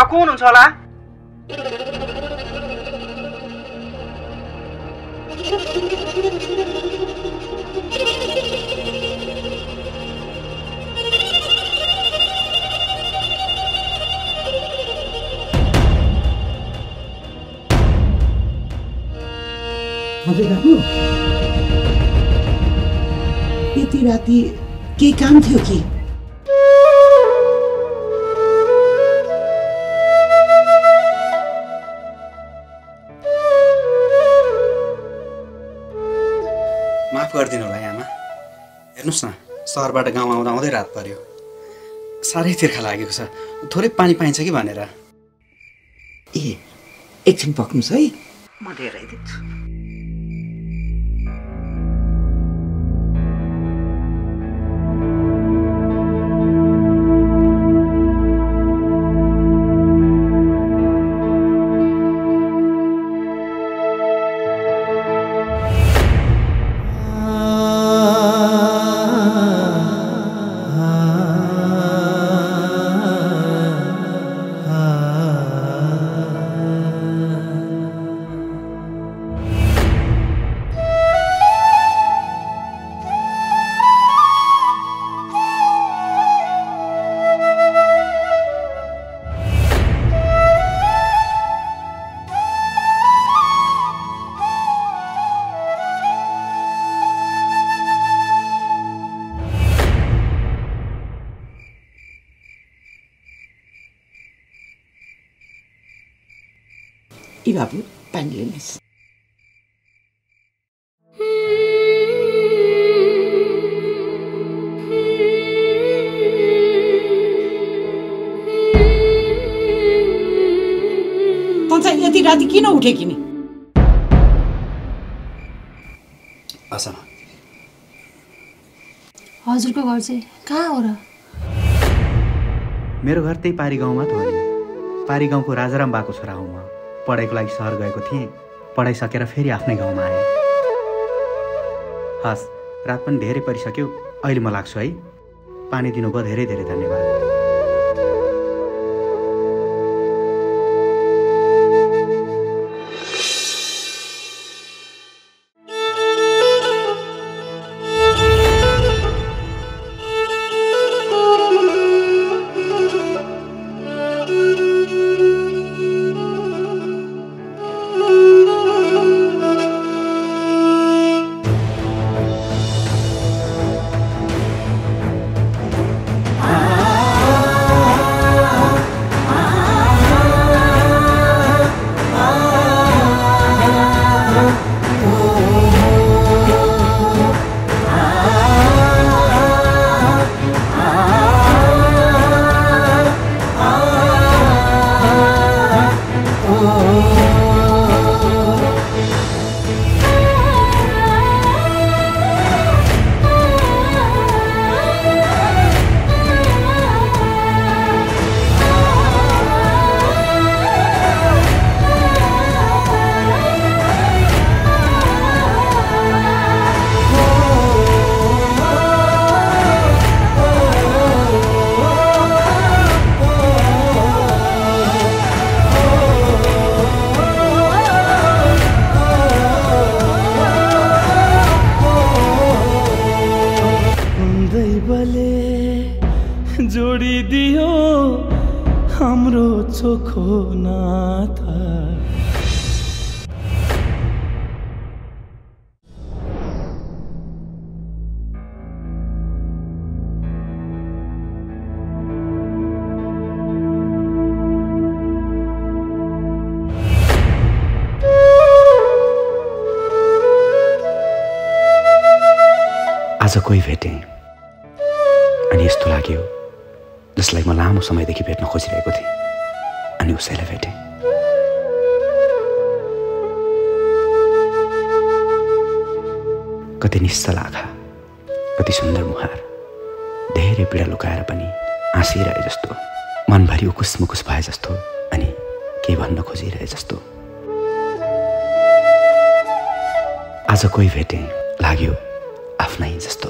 को हुनुहुन्छ होला? हजुर बाबु, यति राति के काम थियो कि? माफ गरिदिनु होला आमा। हेर्नुहोस् न, सहरबाट गाउँ आउँदा आउँदै रात पर्यो। साह्रै तिर्खा लागेको छ। थोरै पानी पाइन्छ कि भनेर। ए, एकछिन पक्नुहोस् है, म लिएर आइदिन्छु। बाबु, पानी लिनुहोस्। त चाहिँ यति राति किन उठेकी नि? असमा, हजुरको घर चाहिँ कहाँ हो र? मेरो घर त्यही पारी गाउँमा त हो नि। पारी गाउँको राजाराम बाको छोरा हुँ म। पढाइको लागि सहर गएको थिएँ। पढाइ सकेर फेरि आफ्नै गाउँमा आएँ। हस्, रात पनि धेरै परिसक्यो। अहिले म लाग्छु है। पानी दिनुभयो, धेरै धेरै धन्यवाद। जोडिदियो हाम्रो चोखो नाता। आज कोही भेटेँ अनि यस्तो लाग्यो जसलाई म लामो समयदेखि भेट्न खोजिरहेको थिएँ, अनि उसैलाई भेटेँ। कति निश्चल आँखा, कति सुन्दर मुहार, धेरै पीडा लुकाएर पनि हाँसिरहे जस्तो, मनभरि उकुस मुकुस भए जस्तो, अनि केही भन्न खोजिरहे जस्तो। आज कोही भेटेँ, लाग्यो आफ्नै जस्तो।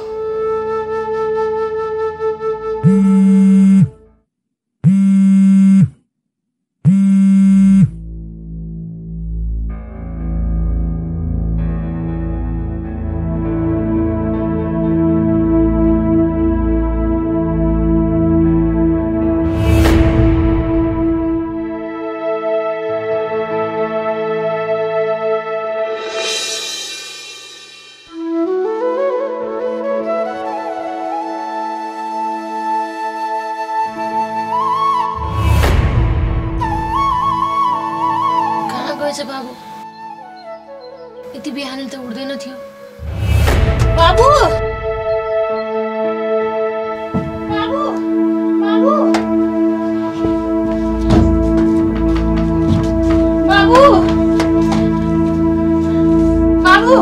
बाबु बाबु बाबु बाबु बाबु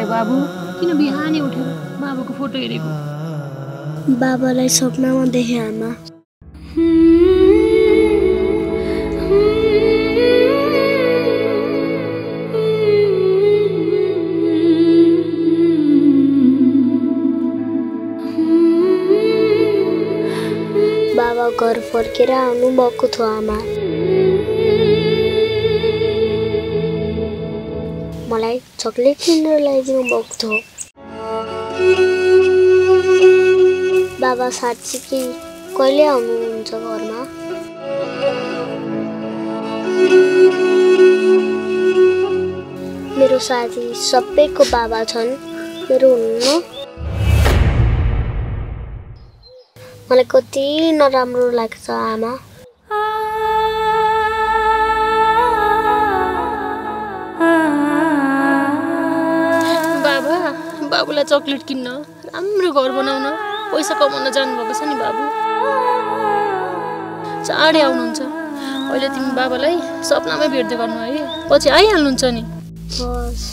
बाबु किन बिहानै उठेर बाबुको फोटो हेरेको? बाबालाई सपनामा देखे आमा। बाबा घर फर्केर आउनु भएको थियो आमा। मलाई चकलेट किनेर ल्याइदिनु भएको थियो। बाबा साँच्चै कहिले आउनुहुन्छ घरमा? मेरो साथी सबैको बाबा छन्, मेरो हुन्न। मलाई कति नराम्रो लाग्छ आमा। बाबुलाई चकलेट किन्न, राम्रो घर बनाउन पैसा कमाउन जानुभएको छ नि बाबु। चाँडै आउनुहुन्छ। अहिले तिमी बाबालाई सपनामै भेट्दै गर्नु है, पछि आइहाल्नुहुन्छ नि। हस्।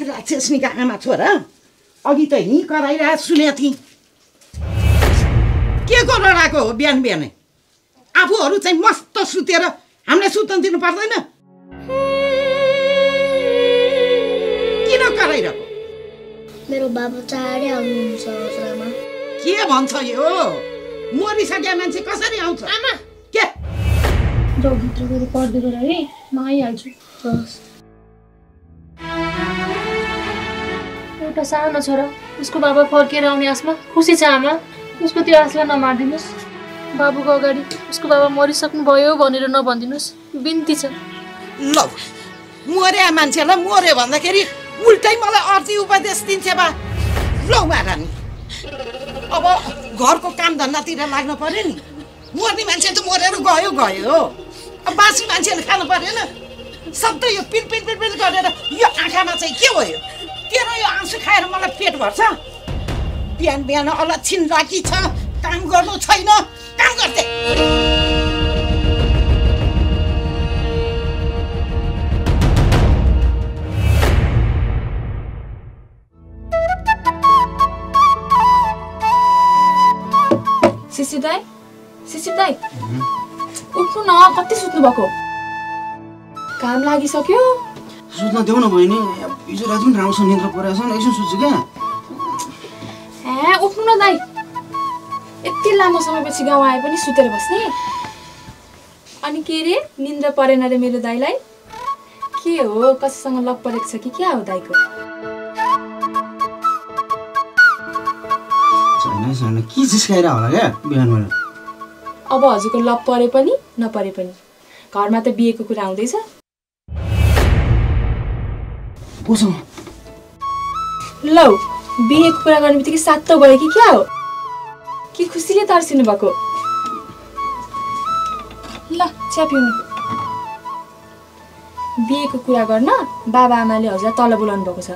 राक्षसनीका आमा छोरा अघि त हिँ कराइरहेको सुनेको थिएँ। के गरिरहेको हो बिहान बिहानै? आफूहरू चाहिँ मस्त सुतेर हामीलाई सुत्न दिनु पर्दैन? किन कराइरहेको? मेरो बाबा चाँडै आउनुहुन्छ आमा। के भन्छ यो? मरिसके मान्छे कसरी आउँछ? आमा के जौभित्र गएर पढ्दै गर है, म आइहाल्छु। एउटा सानो छोरा उसको बाबा फर्केर आउने आशमा खुसी छ आमा। उसको त्यो आशलाई नमारिदिनुहोस्। बाबुको अगाडि उसको बाबा मरिसक्नु भयो भनेर नभनिदिनुहोस्, बिन्ती छ। ल मर्या मान्छेलाई मर्यो भन्दाखेरि उल्टै मलाई अर्थी उपदेश दिन्छ बा। ल महारानी, अब घरको काम धन्दातिर लाग्नु पर्यो नि। मर्ने मान्छे त मरेर गयो गयो, अब बासी मान्छेले खानु परेन। सधैँ यो पिल पिल पिल पिल गरेर यो आँखामा चाहिँ के भयो? तेरो यो आँसु खाएर मलाई पेट भर्छ? बिहान बिहान अलक्षिण राखी छ, काम गर्नु छैन, काम गर्दै। शिशिर दाइ उठ्नु न, कति सुत्नु भएको? काम लागिसक्यो। सुत्न देऊ न बहिनी, हिजो राति पनि राम्रोसँग निद्रा परेको छ नि, एकछिन सुत्छु क्या। उठ्नु न दाइ, यति लामो समयपछि गाउँ आए पनि सुतेर बस्ने? अनि के रे, निन्द्रा परेन रे मेरो दाइलाई? के हो, कसैसँग लप परेको छ कि क्या हो दाइको? छैन के जिस्काएर होला क्या बिहान बिहान? अब हजुरको लप परे पनि नपरे पनि घरमा त बिहेको कुरा आउँदैछ। कोसँग? लौ बिहेको कुरा गर्ने बित्तिकै सात त गयो कि क्या हो कि खुसीले तर्सिनु भएको ल चिया पिउनु बिहेको कुरा गर्न बाबा आमाले हजुर तल बोलाउनु भएको छ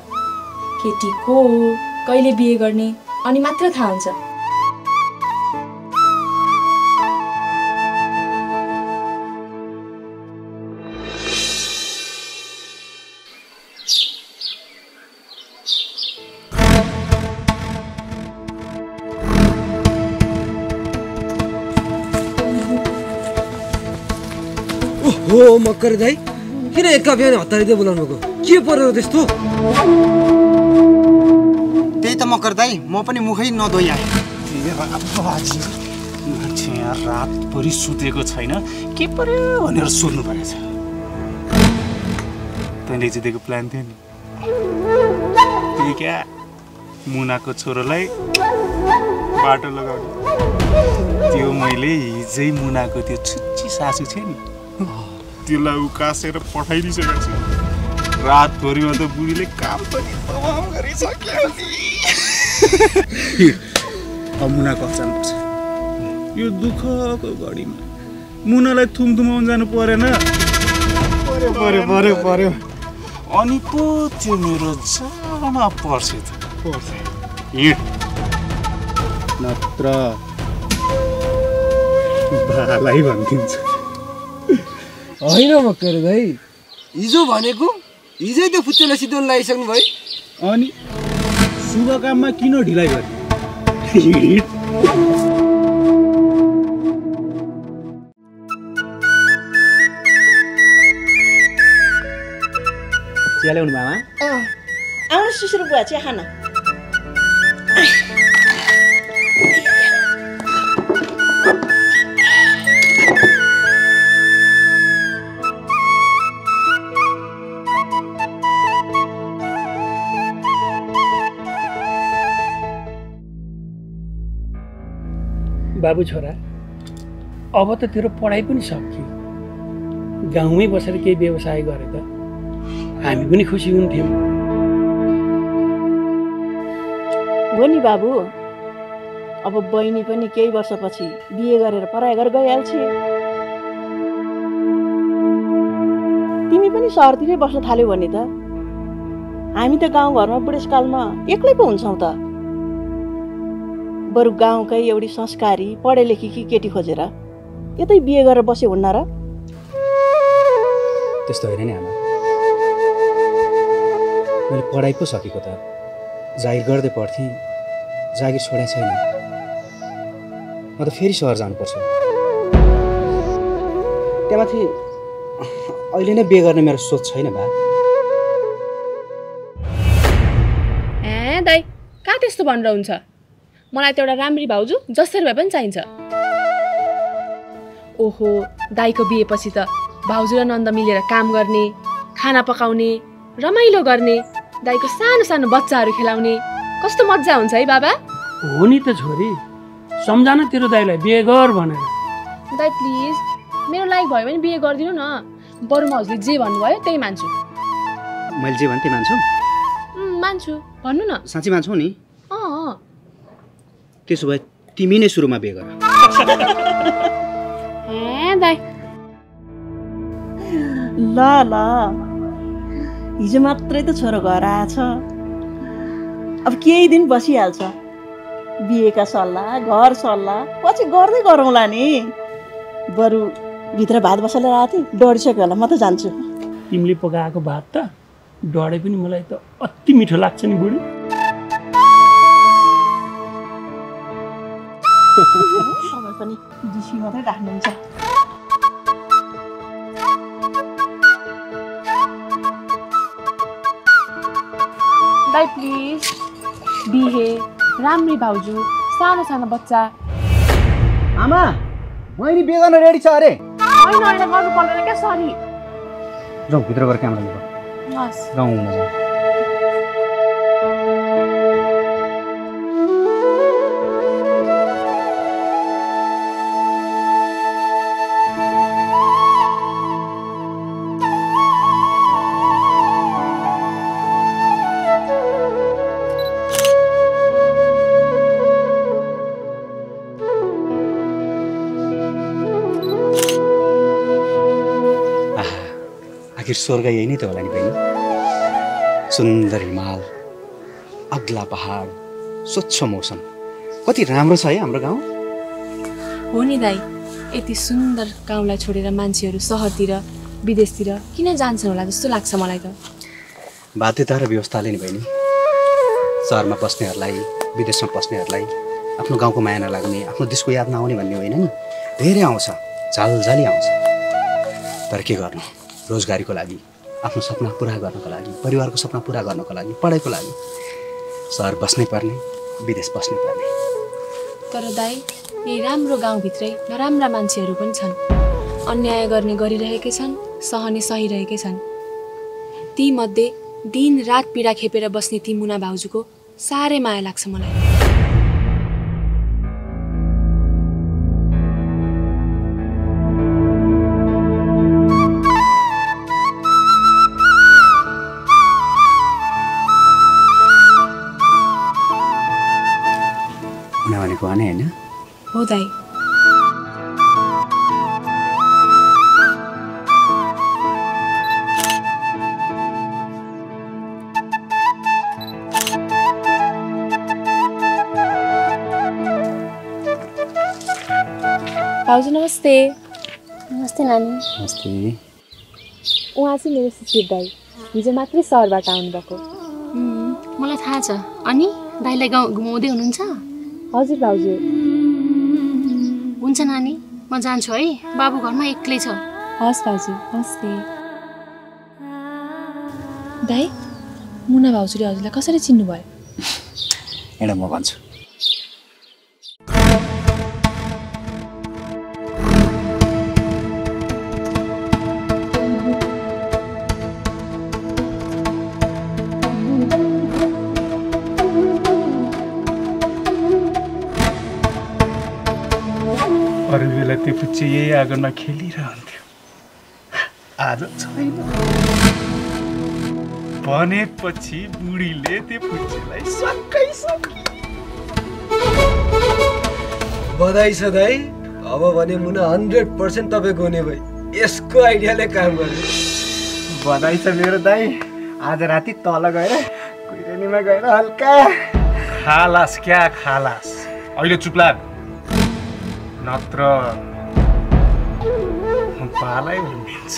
केटी को हो कहिले बिहे गर्ने अनि मात्र थाहा हुन्छ हो मकर दाई किन एका बिहान हतारिँदै बोलाउनु भएको के पर्यो त्यस्तो त्यही त मकर दाई म पनि मुखै नधोइ आएँ मान्छे यहाँ रातभरि सुतेको छैन के पर्यो भनेर सोध्नु परेछ तैँले चाहिँ दिएको प्लान थियो नि त्यही क्या मुनाको छोरोलाई बाटो लगाउने त्यो मैले हिजै मुनाको त्यो छुच्ची सासु थियो नि त्यसलाई उकासेर पठाइदिइसकेको छु रातभरिमा त बुढीले काम पनि तमाम गरिसक्यो अब मुनाको अचान पर्छ यो दुःखको घडीमा मुनालाई थुमथुमाउन जानु परेन पर्यो अनि पो त्यो मेरो जामा पर्छ हिँड नत्र बालाई भनिदिन्छु होइन मकर दाई हिजो भनेको हिजै त्यो फुच्चोलाई सिधो लगाइसक्नु भयो अनि शुभ काममा किन ढिलाइ गर्ने चिया ल्याउनु मामा आउनु सुसुरु बुवा चिया खान बाबु छोरा अब त तेरो पढाइ पनि सकियो गाउँमै बसेर केही व्यवसाय गरे त हामी पनि खुसी हुन्थ्यौँ हो नि बाबु अब बहिनी पनि केही वर्षपछि बिहे गरेर पढाइ गरेर गइहाल्छ तिमी पनि सहरतिरै बस्न थाल्यौ भने त हामी त गाउँघरमा बुढेसकालमा एक्लै पो हुन्छौँ त बरु गाउँकै एउटी संस्कारी पढे लेखेकी केटी खोजेर यतै बिहे गरेर बस्यो हुन्न र त्यस्तो होइन नि आमा मैले पढाइ पो सकेको त जागिर गर्दै पढ्थेँ जागिर छोडा छैन म त फेरि सहर जानुपर्छ त्यहाँमाथि अहिले नै बिहे गर्ने मेरो सोच छैन बा ए दाइ कहाँ त्यस्तो भनेर हुन्छ मलाई त एउटा राम्री भाउजू जसरी भए पनि चाहिन्छ ओहो दाइको बिहेपछि त भाउजू र नन्द मिलेर काम गर्ने खाना पकाउने रमाइलो गर्ने दाइको सानो सानो बच्चाहरू खेलाउने कस्तो मजा हुन्छ है बाबा हो नि त छोरी सम्झान तेरो दाइलाई बिहे गर भनेर दाइ प्लिज मेरो लाइक भयो भने बिहे गरिदिनु न बरु म हजुरले जे भन्नुभयो त्यही मान्छु मैले जे भने त्यही मान्छौ मान्छु भन्नु न साँच्चै मान्छौ नि अँ त्यसो भए तिमी नै सुरुमा बिहे गर ए दाइ ल ल हिजो मात्रै त छोरो घर आएछ अब केही दिन बसिहाल्छ बिहेका सल्लाह घर सल्लाह पछि गर्दै गरौँला नि बरु भित्र भात बसालेर आएको थिएँ डढिसक्यो होला म त जान्छु तिमीले पकाएको भात त डढे पनि मलाई त अति मिठो लाग्छ नि बुढी पनि डिसी मात्रै राख्नुहुन्छ दाइ प्लिज बिहे राम्री भाउजू सानो सानो बच्चा आमा बहिनी बिहे गर्न रेडी छ अरे होइन होइन गर्नु पर्दैन क्या सरी जाउँ भित्र गएर क्यामेरा लिएर हस् गाउँ हुन जाउँ आखिर स्वर्ग यही नै त होला नि बहिनी। सुन्दर हिमाल, अग्ला पहाड, स्वच्छ मौसम, कति राम्रो छ है हाम्रो गाउँ। हो नि दाइ, यति सुन्दर गाउँलाई छोडेर मान्छेहरू सहरतिर विदेशतिर किन जान्छन् होला जस्तो लाग्छ मलाई त। बाध्यता र व्यवस्थाले नि बहिनी, सहरमा बस्नेहरूलाई विदेशमा बस्नेहरूलाई आफ्नो गाउँको माया नलाग्ने, आफ्नो देशको याद नआउने भन्ने होइन नि, धेरै आउँछ, झालझाली आउँछ। तर के गर्नु, रोजगारीको लागि, आफ्नो सपना पुरा गर्नको लागि, परिवारको सपना पुरा गर्नको लागि, पढाइको लागि सहर बस्नै पर्ने, विदेश बस्नै पर्ने। तर दाइ, यही राम्रो गाउँभित्रै नराम्रा मान्छेहरू पनि छन्। अन्याय गर्ने गरिरहेकै छन्, सहने सहिरहेकै छन्। ती मध्ये दिन रात पीडा खेपेर बस्ने ती मुना भाउजूको साह्रै माया लाग्छ मलाई। मुना भनेको आने होइन? हो दाइ। भाउजू नमस्ते। नमस्ते नानी। नमस्ते। उहाँ चाहिँ मेरो शिशिर दाइ, हिजो मात्रै सहरबाट आउनुभएको। मलाई थाहा छ। अनि दाइलाई गाउँ घुमाउँदै हुनुहुन्छ? हजुर भाउजू। हुन्छ नानी, म जान्छु है, बाबु घरमा एक्लै छ। हस् भाउजू, नमस्ते। दाइ, मुना भाउजूले हजुरलाई कसरी चिन्नुभयो? एउटा म भन्छु। अरू बेला त्यो पुच्चे यही आँगनमा खेलिरहन्थ्यो, आज छैन। भनेपछि बुढीले त्यो पुच्चेलाई सकै सकी। बधाई छ दाइ, अब भने मुना 100% तपाईँको हुने भई यसको आइडियाले काम गर्यो। बधाई छ मेरो दाइ। आज राति तल गएर कुइरेनीमा गएर हल्का खालास। क्या खालास? अहिले चुप लाग, नत्र पालै उम्रिन्छ।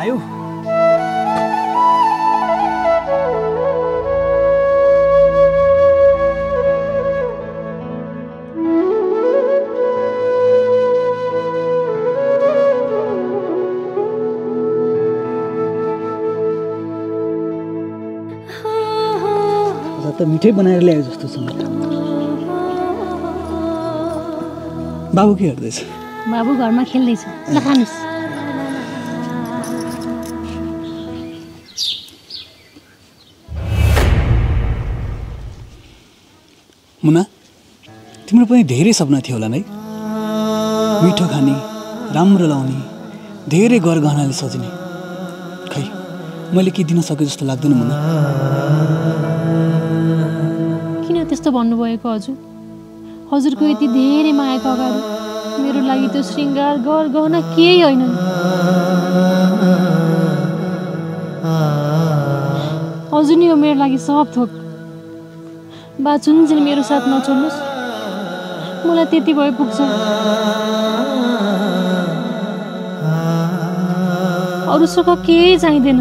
आयो त मिठै बनाएर ल्यायो जस्तो छ। बाबु के गर्दैछ? बाबु घरमा खेल्दैछ। ल खानुस्। मुना तिम्रो पनि धेरै सपना थियो होला नै, मिठो खाने, राम्रो लाउने, धेरै गरगहनाले सजिने। खै मैले के दिन सके जस्तो लाग्दैन मुना। किन त्यस्तो भन्नुभएको हजुर? हजुरको यति धेरै मायाको अगाडि मेरो लागि त्यो श्रृङ्गार गरगहना केही होइन। हजुर नि हो मेरो लागि सब थोक। बा जुन मेरो साथ नछोड्नुहोस्, मलाई त्यति भए पुग्छ। अरू सुख केही चाहिँदैन।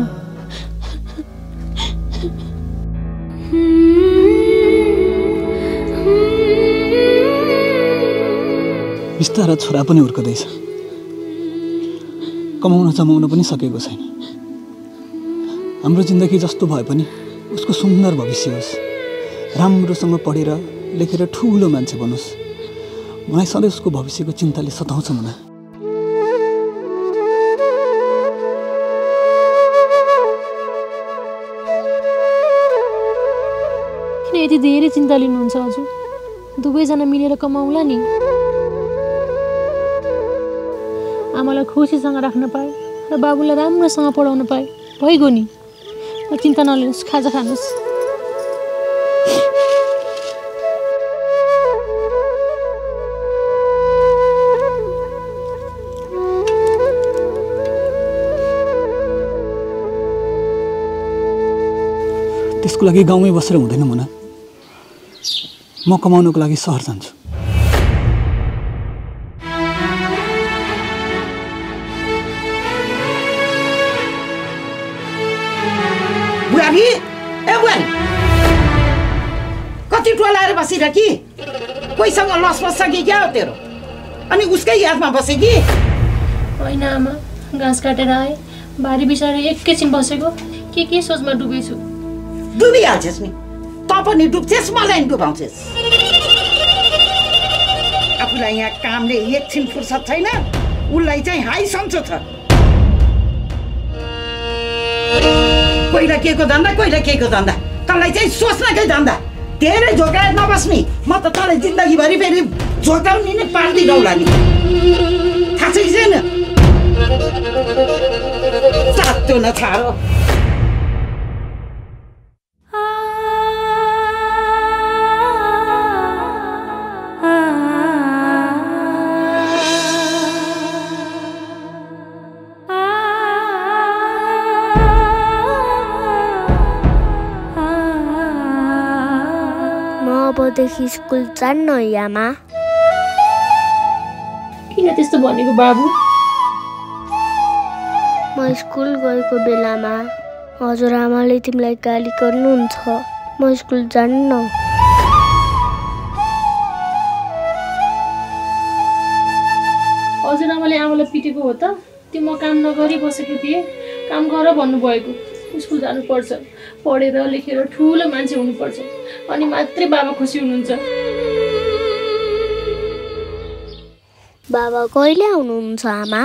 बिस्तारा छोरा पनि हुर्कदैछ, कमाउन जमाउन पनि सकेको छैन। हाम्रो जिन्दगी जस्तो भए पनि उसको सुन्दर भविष्य होस्, राम्रोसँग पढेर लेखेर ठुलो मान्छे बनोस्। मलाई सधैँ उसको भविष्यको चिन्ताले सताउँछ मुना। किन यति धेरै चिन्ता लिनुहुन्छ हजुर? दुवैजना मिलेर कमाउला नि। आमालाई खुसीसँग राख्न पाए र बाबुलाई राम्रोसँग पढाउन पाए भइगयो नि। चिन्ता नलिनुहोस्, खाजा खानुहोस्। त्यसको लागि गाउँमै बसेर हुँदैन मुना, म कमाउनको लागि सहर जान्छु। बुहारी, ए बुहारी, कति टोलाएर बसिर कि कोहीसँग लसपस छ कि क्या हो तेरो? अनि उसकै यादमा बसे कि? होइन आमा, घाँस काटेर आएँ, बारी बिसाएर एकैछिन बसेको, के सोचमा डुबेछु। डुबिहाल्छेस् नि, त पनि डुब्छेस्, मलाई डुबाउँछेस्। आफूलाई यहाँ कामले एकछिन फुर्सद छैन, उसलाई चाहिँ हाई सन्चो छ। कोहीलाई के को धन्दा, कोहीलाई के को धन्दा, तँलाई चाहिँ सोच्नकै धन्दा। धेरै झोकाएर नबस्नी, म त तँलाई जिन्दगीभरि फेरि झोकाउनी नै पार्दिनौला नि। थाहा छ कि छैन? सातो नछारो। अबदेखि स्कुल जान्न है आमा। किन त्यस्तो भनेको बाबु? म स्कुल गएको बेलामा हजुर आमाले तिमीलाई गाली गर्नुहुन्छ। म स्कुल जान्न। हजुर आमाले पिटेको हो त? त्यो म काम नगरी बसेको थिएँ, काम गर भन्नुभएको। स्कुल जानुपर्छ, पढेर लेखेर ठुलो मान्छे हुनुपर्छ, अनि मात्रै बाबा खुसी हुनुहुन्छ। बाबा कहिले आउनुहुन्छ आमा?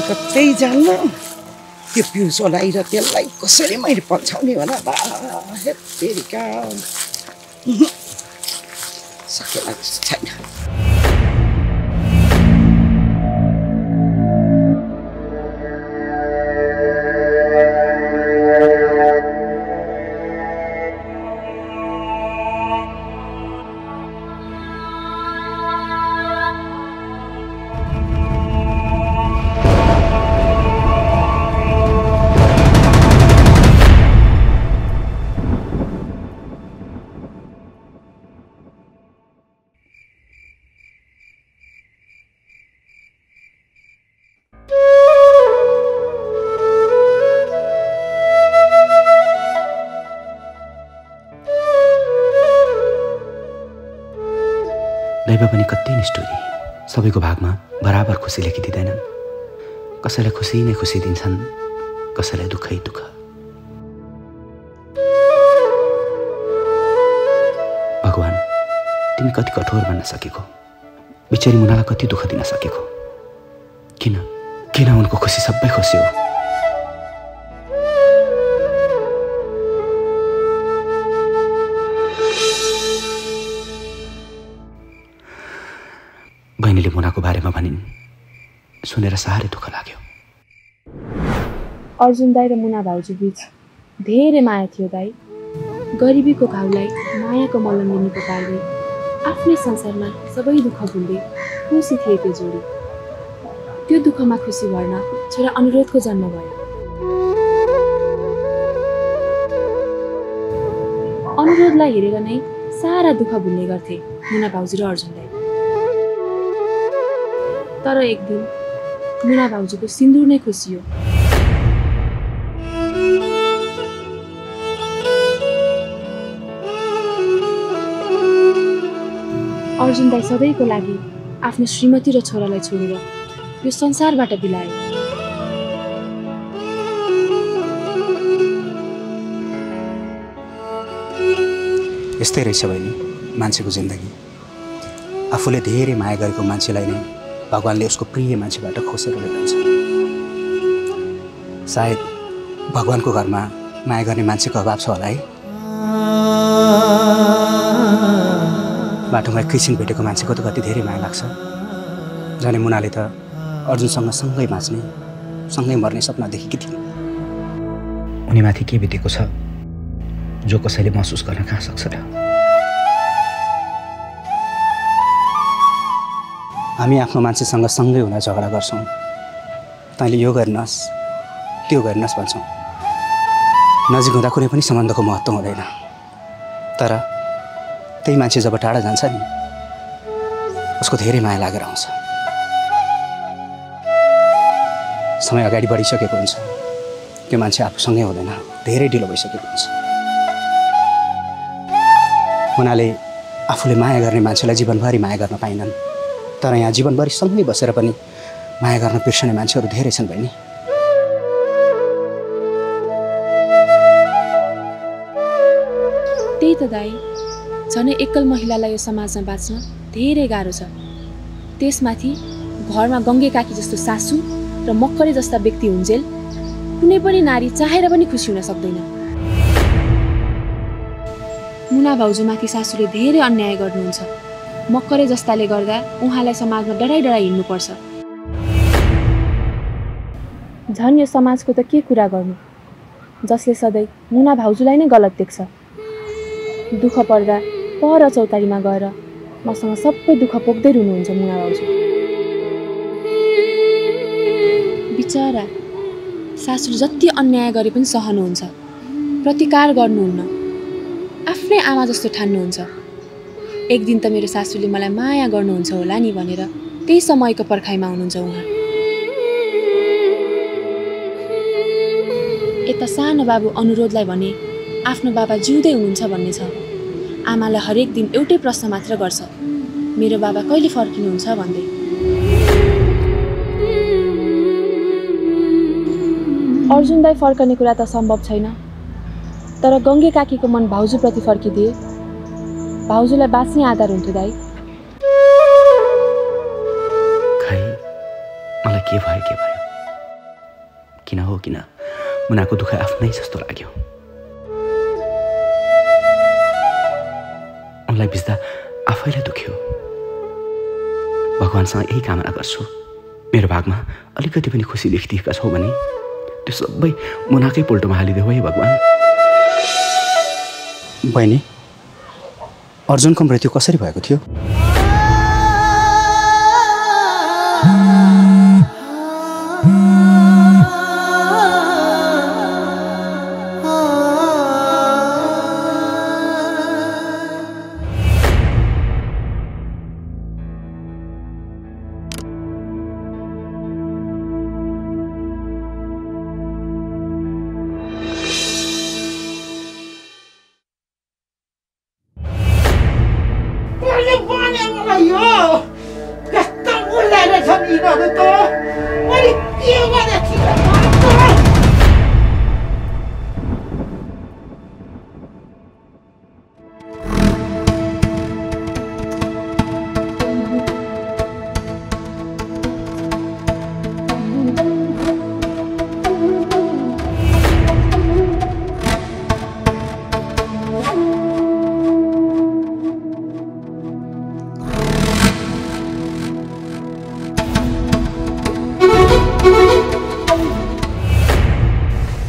कतै जान्न, त्यो पिउसोलाई र त्यसलाई कसरी मैले पन्छाउने होला बा। हेत्तेरिका सकेला जस्तो छैन। दैव पनि कति निष्ठुरी, सबैको भागमा बराबर खुसी लेखिदिँदैनन्। कसैलाई खुसी नै खुसी दिन्छन्, कसैलाई दुःखै दुःख। भगवान, तिमी कति कठोर बन्न सकेको, बिचरी मुनालाई कति दुःख दिन सकेको। किन उनको खुसी सबै खुसी हो। बहिनीले मुनाको बारेमा भनिन्, सुनेर साह्रै दुःख लाग्यो। अर्जुन दाई र मुना भाउजू बीच धेरै माया थियो दाई। गरिबीको घाउलाई मायाको मलमले निको पार्दै आफ्नै संसारमा सबै दुःख भुल्दै खुसी थिए त्यो जोडी। त्यो दुःखमा खुसी भर्न छोरा अनुरोधको जन्म भयो। अनुरोधलाई हेरेर नै सारा दुःख भुल्ने गर्थे मुना भाउजू र अर्जुन दाई। तर एक दिन मुना भाउजूको सिन्दुर नै खुसियो। अर्जुन दाई सधैँको लागि आफ्नो श्रीमती र छोरालाई छोडेर यो संसारबाट बिलाए। यस्तै रहेछ बहिनी मान्छेको जिन्दगी। आफूले धेरै माया गरेको मान्छेलाई नै भगवानले उसको प्रिय मान्छेबाट खोसेर ल्याउँछ। सायद भगवानको घरमा माया गर्ने मान्छेको अभाव छ होला है। बाटोमा एकैछिन भेटेको मान्छेको त कति धेरै माया लाग्छ। जाने मुनाले त अर्जुनसँग सँगै बाँच्ने, सँगै मर्ने सपना देखेकी थिइन्। उनीमाथि के बितेको छ जो कसैले महसुस गर्न कहाँ सक्छ र। हामी आफ्नो मान्छेसँग सँगै हुन झगडा गर्छौँ। तैँले यो गर्नुहोस् त्यो गर्नुहोस् भन्छौँ। नजिक हुँदा कुनै पनि सम्बन्धको महत्त्व हुँदैन। तर त्यही मान्छे जब टाढा जान्छ नि, उसको धेरै माया लागेर आउँछ। समय अगाडि बढिसकेको हुन्छ, त्यो मान्छे आफूसँगै हुँदैन, धेरै ढिलो भइसकेको हुन्छ। मुनाले आफूले माया गर्ने मान्छेलाई जीवनभरि माया गर्न पाइनन्। तर यहाँ जीवनभरि सँगै बसेर पनि माया गर्न बिर्सने मान्छेहरू धेरै छन् बहिनी। त्यही त दाई, झनै एकल महिलालाई यो समाजमा बाँच्न धेरै गाह्रो छ। त्यसमाथि घरमा गङ्गे काकी जस्तो सासू र मक्करे जस्ता व्यक्ति हुन्जेल कुनै पनि नारी चाहेर पनि खुसी हुन सक्दैन। मुना भाउजूमाथि सासूले धेरै अन्याय गर्नुहुन्छ। मक्करे जस्ताले गर्दा उहाँलाई समाजमा डराइ हिँड्नुपर्छ। झन् यो समाजको त के कुरा गर्नु, जसले सधैँ मुना भाउजूलाई नै गलत देख्छ। दुःख पर्दा पर चौतारीमा गएर मसँग सबै दुःख पोख्दै रुनुहुन्छ मुना भाउजू। बिचरा सासूले जति अन्याय गरे पनि सहनुहुन्छ, प्रतिकार गर्नुहुन्न, आफ्नै आमा जस्तो ठान्नुहुन्छ। एक दिन त मेरो सासूले मलाई माया गर्नुहुन्छ होला नि भनेर त्यही समयको पर्खाइमा हुनुहुन्छ उहाँ। यता सानो बाबु अनुरोधलाई भने आफ्नो बाबा जिउँदै हुनुहुन्छ भन्ने छ। आमालाई हरेक दिन एउटै प्रश्न मात्र गर्छ, मेरो बाबा कहिले फर्किनुहुन्छ भन्दै। अर्जुन दाई फर्कने कुरा त सम्भव छैन, तर गङ्गे काकीको मन भाउजूप्रति फर्किदिए भाउजूलाई बाँच्ने आधार हुन्थ्यो दाई। खै मलाई के भयो किन हो किन मुनाको दुःख आफ्नै जस्तो लाग्यो। उनलाई बिच्दा आफैलाई दुख्यो। भगवानसँग यही कामना गर्छु, मेरो भागमा अलिकति पनि खुसी लेखिदिएका छौ भने त्यो सबै मुनाकै पोल्टोमा हालिदेऊ है भगवान। बहिनी, अर्जुनको मृत्यु कसरी भएको थियो? भने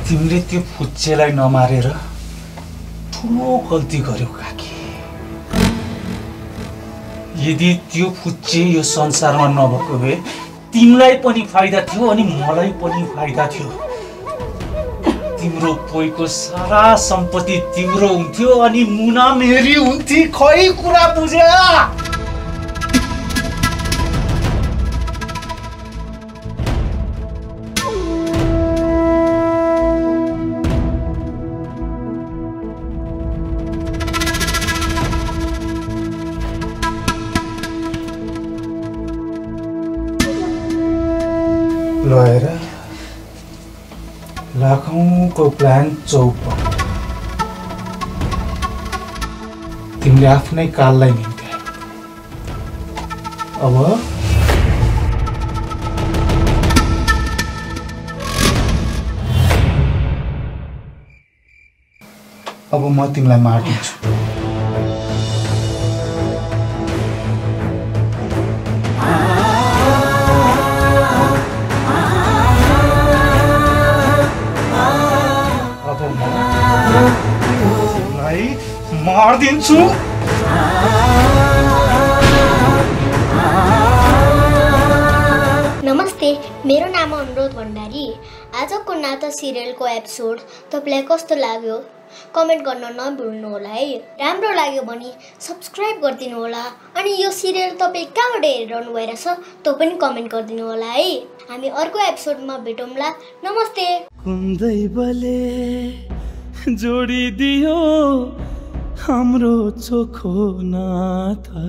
तिमीले त्यो फुच्चेलाई नमारेर ठुलो गल्ती गर्यौ काकी। यदि त्यो फुच्चे यो संसारमा नभएको भए तिमीलाई पनि फाइदा थियो अनि मलाई पनि फाइदा थियो। तिम्रो पोइको सारा सम्पत्ति तिम्रो हुन्थ्यो अनि मुना मेरी हुन्थी। खै कुरा बुझे? लएर लाखौंको प्लान चौपट तिमीले आफ्नै काललाई निम्त्यायौ। अब म तिमीलाई मार्दिन्छु। मार्दिन्छु। नमस्ते, मेरो नाम अनुरोध भण्डारी। आजको नाता सिरियलको एपिसोड तपाईँलाई कस्तो लाग्यो कमेन्ट गर्न नभुल्नु होला है। राम्रो लाग्यो भने सब्सक्राइब गरिदिनु होला। अनि यो सिरियल तपाईँ कहाँबाट हेरिरहनु भइरहेछ त्यो पनि कमेन्ट गरिदिनु होला है। हामी अर्को एपिसोडमा भेटौँला। नमस्ते। कुन्दै बले जोडिदियो हाम्रो चोखो नाता।